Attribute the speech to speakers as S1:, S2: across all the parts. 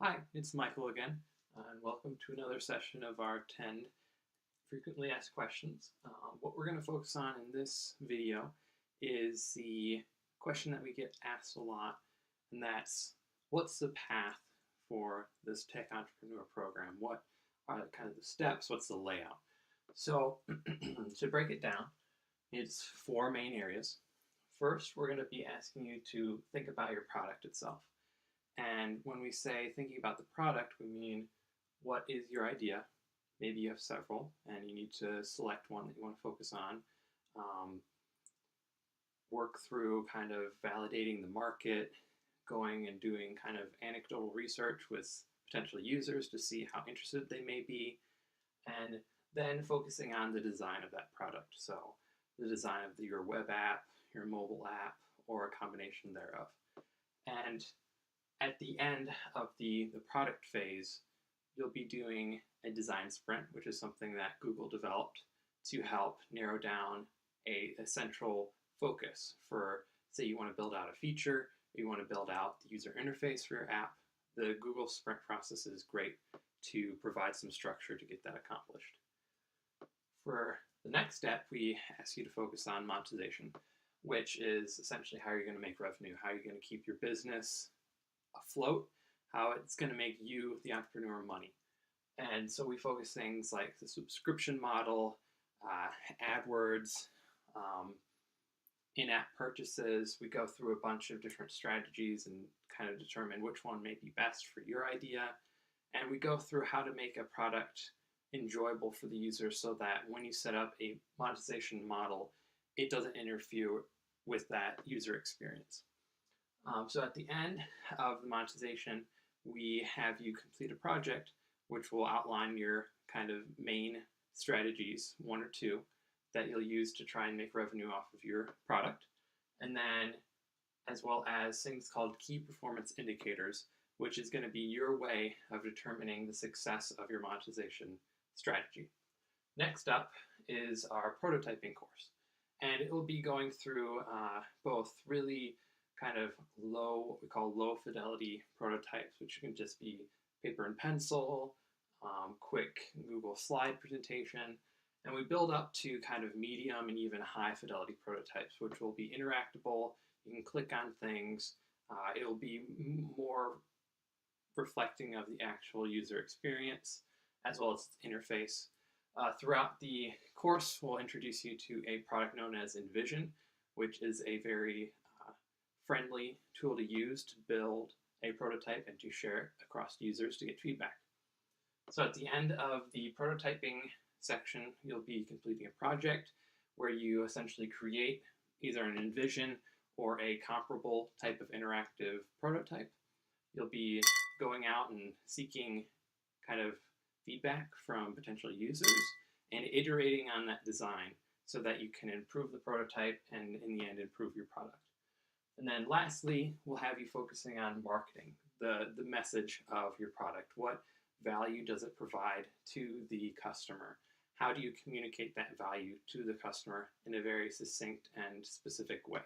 S1: Hi, it's Michael again, and welcome to another session of our 10 frequently asked questions. What we're going to focus on in this video is the question that we get asked a lot, and that's what's the path for this tech entrepreneur program? What are kind of the steps? What's the layout? So, to break it down, it's four main areas. First, we're going to be asking you to think about your product itself. And when we say thinking about the product, we mean what is your idea? Maybe you have several and you need to select one that you want to focus on. Work through kind of validating the market, going and doing kind of anecdotal research with potential users to see how interested they may be, and then focusing on the design of that product. So the design of your web app, your mobile app, or a combination thereof. And at the end of the product phase, you'll be doing a design sprint, which is something that Google developed to help narrow down a central focus for, say, you want to build out a feature, or you want to build out the user interface for your app. The Google sprint process is great to provide some structure to get that accomplished. For the next step, we ask you to focus on monetization, which is essentially how you're going to make revenue, how you're going to keep your business afloat, how it's going to make you, the entrepreneur, money. And so we focus things like the subscription model, AdWords, in-app purchases. We go through a bunch of different strategies and kind of determine which one may be best for your idea. And we go through how to make a product enjoyable for the user so that when you set up a monetization model, it doesn't interfere with that user experience. So at the end of the monetization, we have you complete a project which will outline your kind of main strategies, one or two, that you'll use to try and make revenue off of your product. And then as well as things called key performance indicators, which is going to be your way of determining the success of your monetization strategy. Next up is our prototyping course. And it will be going through both really kind of what we call low fidelity prototypes, which can just be paper and pencil, quick Google slide presentation. And we build up to kind of medium and even high fidelity prototypes, which will be interactable. You can click on things. It will be more reflecting of the actual user experience as well as its interface. Throughout the course, we'll introduce you to a product known as Envision, which is a very friendly tool to use to build a prototype and to share it across users to get feedback. So at the end of the prototyping section, you'll be completing a project where you essentially create either an Envision or a comparable type of interactive prototype. You'll be going out and seeking kind of feedback from potential users and iterating on that design so that you can improve the prototype and in the end improve your product. And then lastly, we'll have you focusing on marketing, the message of your product. What value does it provide to the customer? How do you communicate that value to the customer in a very succinct and specific way?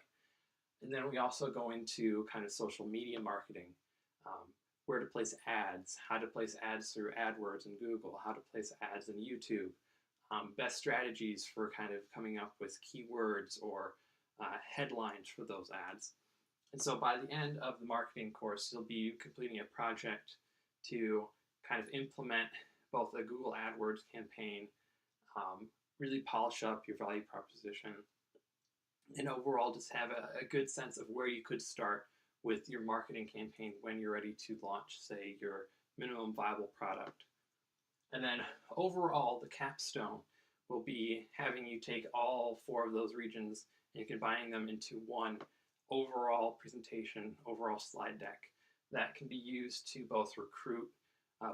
S1: And then we also go into kind of social media marketing, where to place ads, how to place ads through AdWords and Google, how to place ads in YouTube, best strategies for kind of coming up with keywords or headlines for those ads. And so by the end of the marketing course, you'll be completing a project to kind of implement both a Google AdWords campaign, really polish up your value proposition, and overall just have a good sense of where you could start with your marketing campaign when you're ready to launch, say, your minimum viable product. And then overall, the capstone will be having you take all four of those regions and combining them into one overall presentation, overall slide deck that can be used to both recruit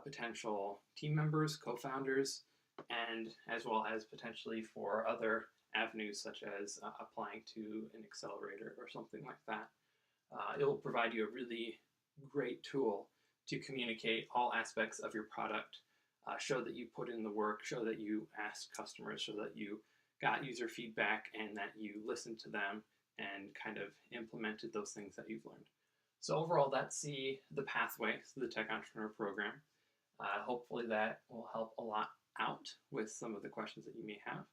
S1: potential team members, co-founders, and as well as potentially for other avenues such as applying to an accelerator or something like that. It will provide you a really great tool to communicate all aspects of your product, show that you put in the work, show that you asked customers, show that you got user feedback and that you listened to them and kind of implemented those things that you've learned. So overall, that's the pathway to the Tech Entrepreneur Program. Hopefully that will help a lot out with some of the questions that you may have.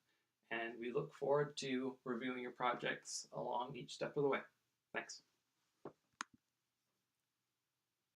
S1: And we look forward to reviewing your projects along each step of the way. Thanks.